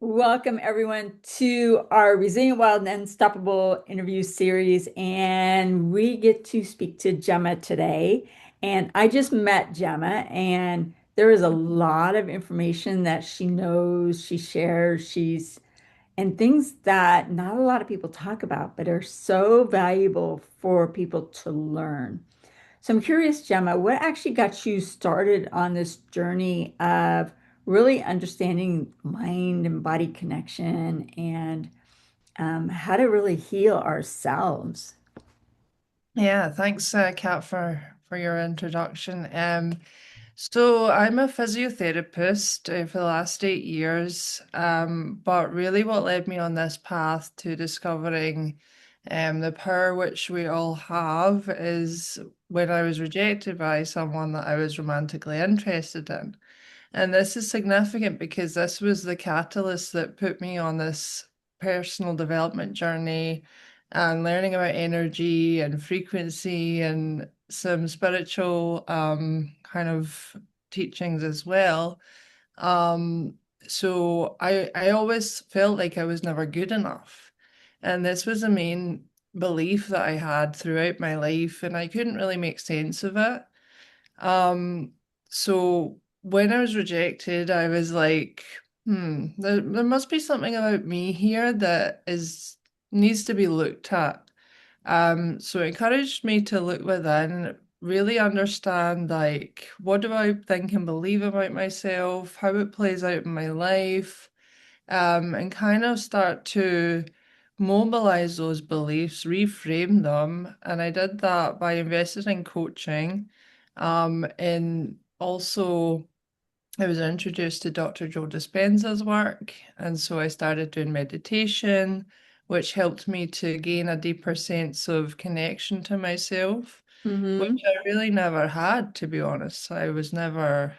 Welcome, everyone, to our Resilient Wild and Unstoppable interview series. And we get to speak to Gemma today. And I just met Gemma, and there is a lot of information that she knows, she shares, and things that not a lot of people talk about, but are so valuable for people to learn. So I'm curious, Gemma, what actually got you started on this journey of really understanding mind and body connection and how to really heal ourselves? Yeah, thanks, Kat, for your introduction. So I'm a physiotherapist for the last 8 years, but really what led me on this path to discovering the power which we all have is when I was rejected by someone that I was romantically interested in. And this is significant because this was the catalyst that put me on this personal development journey and learning about energy and frequency and some spiritual kind of teachings as well. So I always felt like I was never good enough. And this was a main belief that I had throughout my life, and I couldn't really make sense of it. So when I was rejected, I was like, there must be something about me here that is needs to be looked at. So it encouraged me to look within, really understand like what do I think and believe about myself, how it plays out in my life, and kind of start to mobilize those beliefs, reframe them. And I did that by investing in coaching. And also, I was introduced to Dr. Joe Dispenza's work. And so I started doing meditation, which helped me to gain a deeper sense of connection to myself, which Hmm. I really never had, to be honest. I never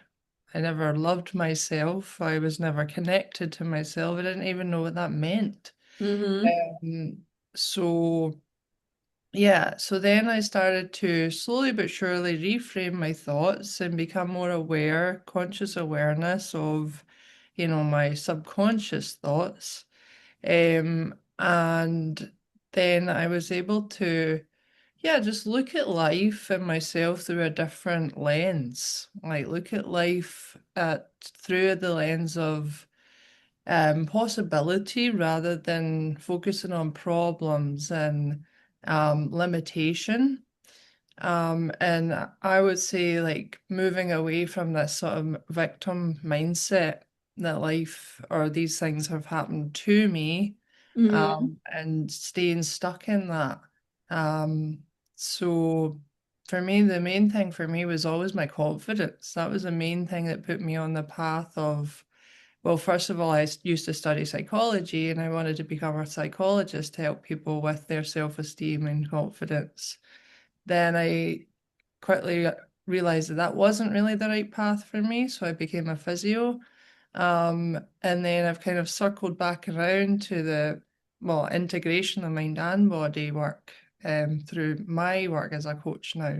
loved myself. I was never connected to myself. I didn't even know what that meant. Hmm. Um, so yeah, so then I started to slowly but surely reframe my thoughts and become more aware, conscious awareness of, my subconscious thoughts. And then I was able to, yeah, just look at life and myself through a different lens. Like look at life through the lens of possibility rather than focusing on problems and limitation. And I would say, like, moving away from this sort of victim mindset that life or these things have happened to me, Hmm. and staying stuck in that. Um, so for me, the main thing for me was always my confidence. That was the main thing that put me on the path of, well, first of all, used to study psychology and I wanted to become a psychologist to help people with their self-esteem and confidence. Then I quickly realized that that wasn't really the right path for me, so I became a physio. And then I've kind of circled back around to the, well, integration of mind and body work through my work as a coach now.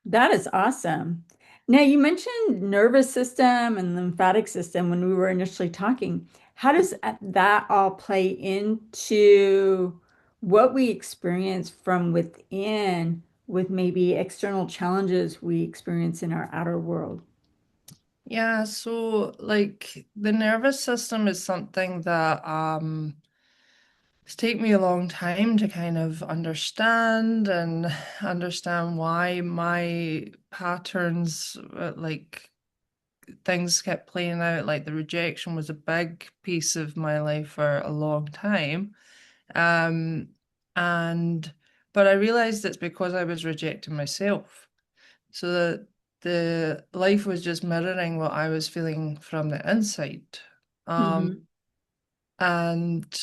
That is awesome. Now, you mentioned nervous system and lymphatic system when we were initially talking. How does that all play into what we experience from within with maybe external challenges we experience in our outer world? Yeah, so like the nervous system is something that it's taken me a long time to kind of understand and understand why my patterns, like things kept playing out. Like the rejection was a big piece of my life for a long time. Um, and but I realized it's because I was rejecting myself. So the life was just mirroring what I was feeling from the inside. Um, Hmm. and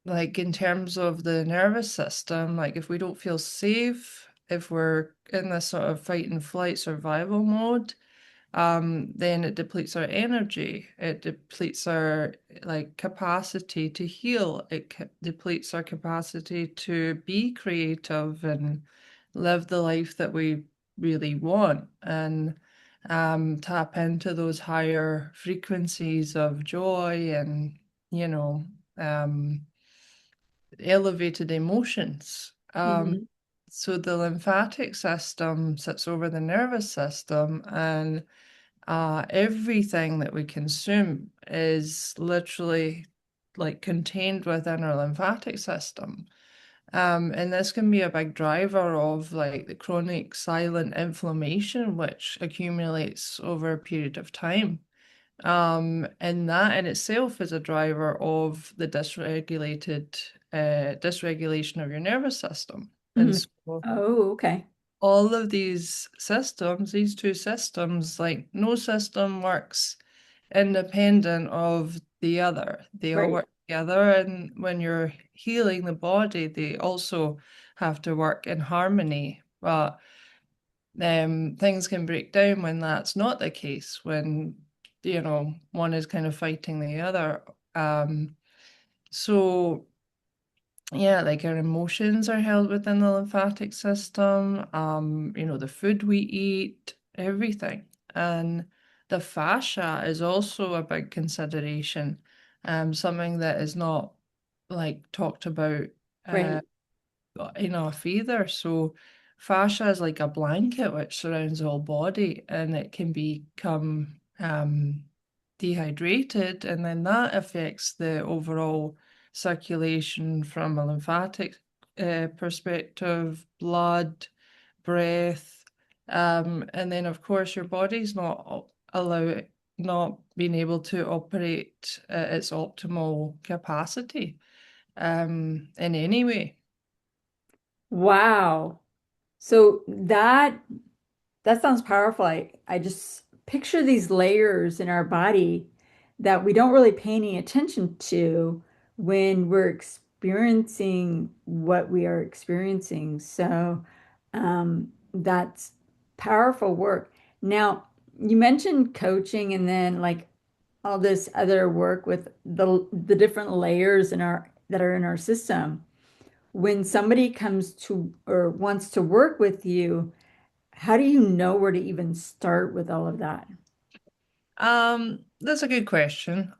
like in terms of the nervous system, like if we don't feel safe, if we're in this sort of fight and flight survival mode, then it depletes our energy. It depletes our like capacity to heal. It depletes our capacity to be creative and live the life that we really want. And tap into those higher frequencies of joy and, you know, um, elevated emotions. Hmm. So the lymphatic system sits over the nervous system, and everything that we consume is literally like contained within our lymphatic system. And this can be a big driver of like the chronic silent inflammation, which accumulates over a period of time. And that in itself is a driver of the dysregulation of your nervous system. And Hmm. so Oh, okay. all of these systems, these two systems, like no system works independent of the other. They all Right. work together, and when you're healing the body, they also have to work in harmony. But things can break down when that's not the case, when one is kind of fighting the other. So yeah, like our emotions are held within the lymphatic system, the food we eat, everything. And the fascia is also a big consideration, something that is not like talked about uh, Right. enough either. So fascia is like a blanket which surrounds the whole body, and it can become dehydrated, and then that affects the overall circulation from a lymphatic perspective, blood, breath, and then of course your body's not being able to operate at its optimal capacity in any way. Wow. So that sounds powerful. I just picture these layers in our body that we don't really pay any attention to when we're experiencing what we are experiencing. So that's powerful work. Now, you mentioned coaching and then like all this other work with the different layers in our that are in our system. When somebody comes to or wants to work with you, how do you know where to even start with all of that? That's a good question.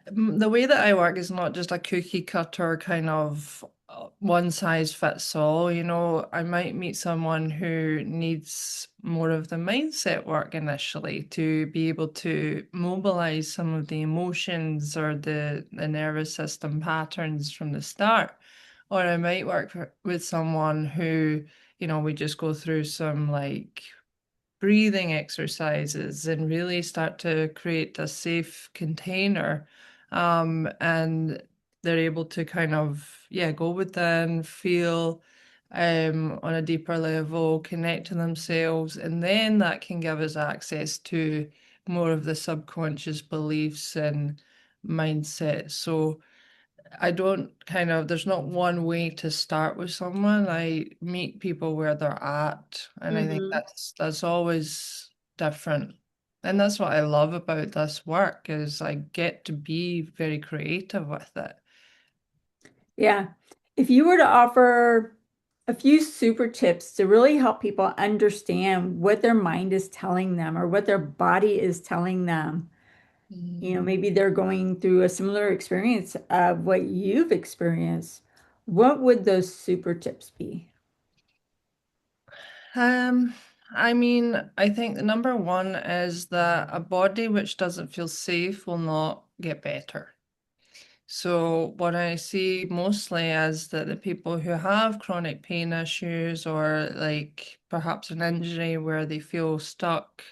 The way that I work is not just a cookie cutter kind of one size fits all. I might meet someone who needs more of the mindset work initially to be able to mobilize some of the emotions or the nervous system patterns from the start. Or I might work with someone who, we just go through some like breathing exercises and really start to create a safe container. And they're able to kind of, yeah, go within, feel on a deeper level, connect to themselves, and then that can give us access to more of the subconscious beliefs and mindset. So I don't there's not one way to start with someone. I meet people where they're at, and I think Hmm. that's always different. And that's what I love about this work is I get to be very creative with it. Yeah. If you were to offer a few super tips to really help people understand what their mind is telling them or what their body is telling them, Mm. maybe they're going through a similar experience of what you've experienced, what would those super tips be? Um, I mean, I think the number one is that a body which doesn't feel safe will not get better. So what I see mostly is that the people who have chronic pain issues or like perhaps an injury where they feel stuck,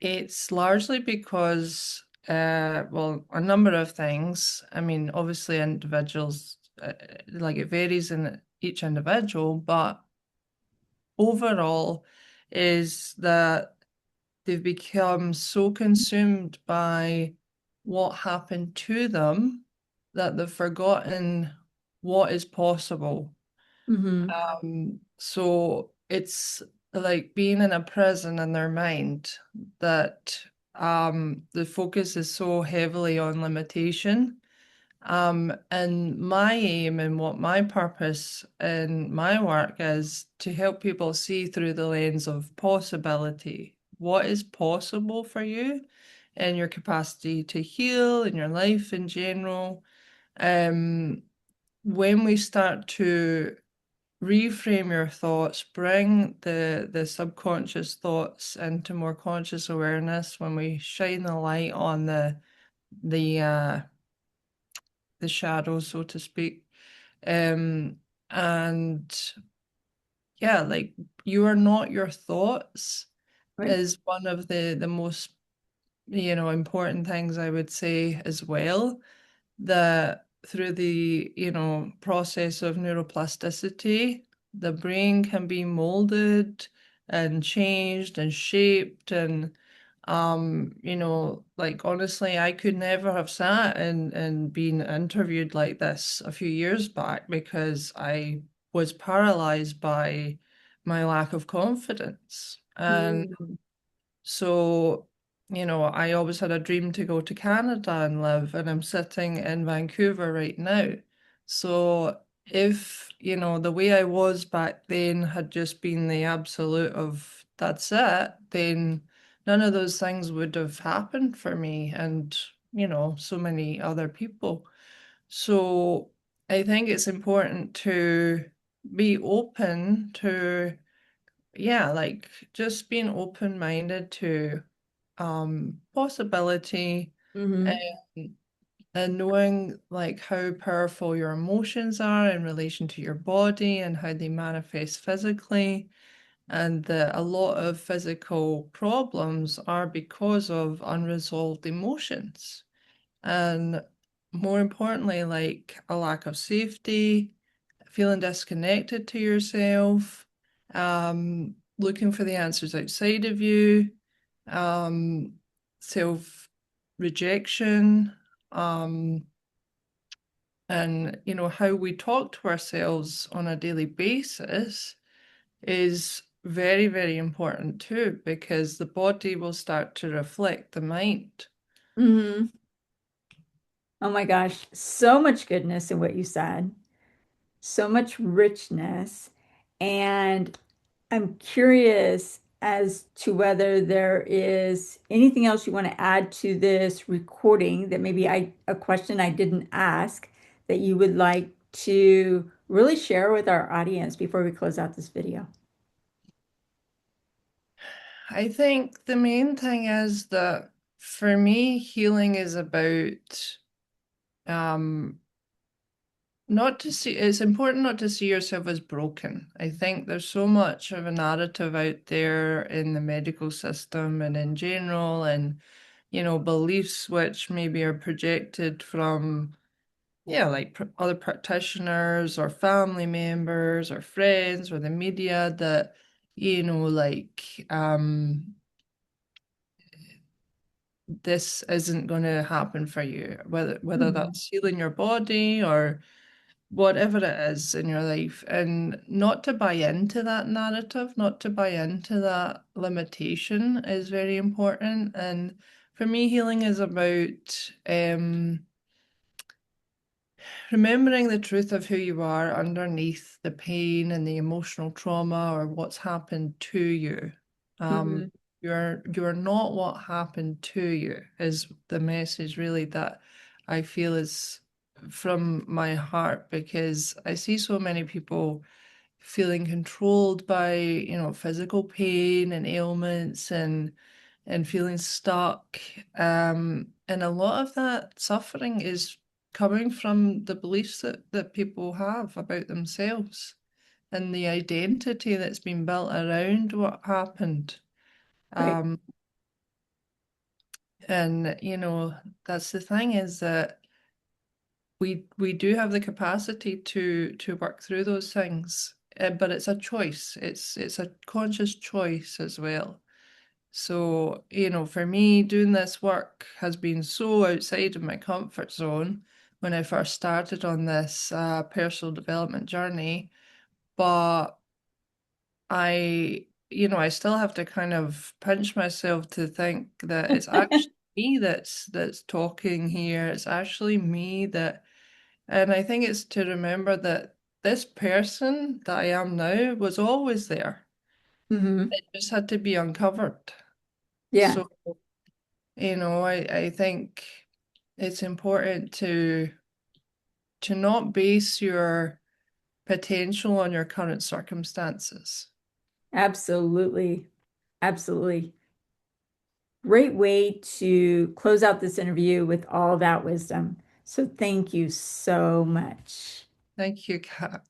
it's largely because, well, a number of things. I mean, obviously individuals, like it varies in each individual, but overall is that they've become so consumed by what happened to them that they've forgotten what is possible. Hmm. So it's like being in a prison in their mind that the focus is so heavily on limitation And my aim and what my purpose in my work is to help people see through the lens of possibility. What is possible for you and your capacity to heal in your life in general. Um, when we start to reframe your thoughts, bring the subconscious thoughts into more conscious awareness, when we shine the light on the the shadows, so to speak. Um, and yeah, like you are not your thoughts Right. is one of the most, important things I would say as well. That through the, process of neuroplasticity, the brain can be molded and changed and shaped and like honestly, I could never have sat and been interviewed like this a few years back because I was paralyzed by my lack of confidence. And Mm. so, I always had a dream to go to Canada and live, and I'm sitting in Vancouver right now. So if, the way I was back then had just been the absolute of that's it, then none of those things would have happened for me and, so many other people. So I think it's important to be open to, yeah, like just being open-minded to possibility Hmm. and, and knowing like how powerful your emotions are in relation to your body and how they manifest physically, and that a lot of physical problems are because of unresolved emotions. And more importantly, like a lack of safety, feeling disconnected to yourself, looking for the answers outside of you, um, self-rejection, um, and how we talk to ourselves on a daily basis is very, very important too, because the body will start to reflect the mind. Hmm. Oh my gosh, so much goodness in what you said, so much richness. And I'm curious as to whether there is anything else you want to add to this recording that maybe a question I didn't ask that you would like to really share with our audience before we close out this video. I think the main thing is that for me, healing is about um not to see, it's important not to see yourself as broken. I think there's so much of a narrative out there in the medical system and in general, and beliefs which maybe are projected from, yeah, like other practitioners or family members or friends or the media that, like this isn't going to happen for you, whether Mhm. that's healing your body or whatever it is in your life, and not to buy into that narrative, not to buy into that limitation is very important. And for me, healing is about remembering the truth of who you are underneath the pain and the emotional trauma or what's happened to you. Um, Mhm. you're not what happened to you is the message really that I feel is from my heart, because I see so many people feeling controlled by, physical pain and ailments and feeling stuck. And a lot of that suffering is coming from the beliefs that people have about themselves and the identity that's been built around what happened. Right. Um, and that's the thing, is that we do have the capacity to work through those things, but it's a choice. It's a conscious choice as well. So, for me, doing this work has been so outside of my comfort zone when I first started on this personal development journey. But I still have to kind of pinch myself to think that it's actually me that's talking here. It's actually me that And I think it's to remember that this person that I am now was always there. Hmm. It just had to be uncovered. Yeah, So, I think it's important to not base your potential on your current circumstances. absolutely. Absolutely. Great way to close out this interview with all that wisdom. So thank you so much. Thank you, Kat.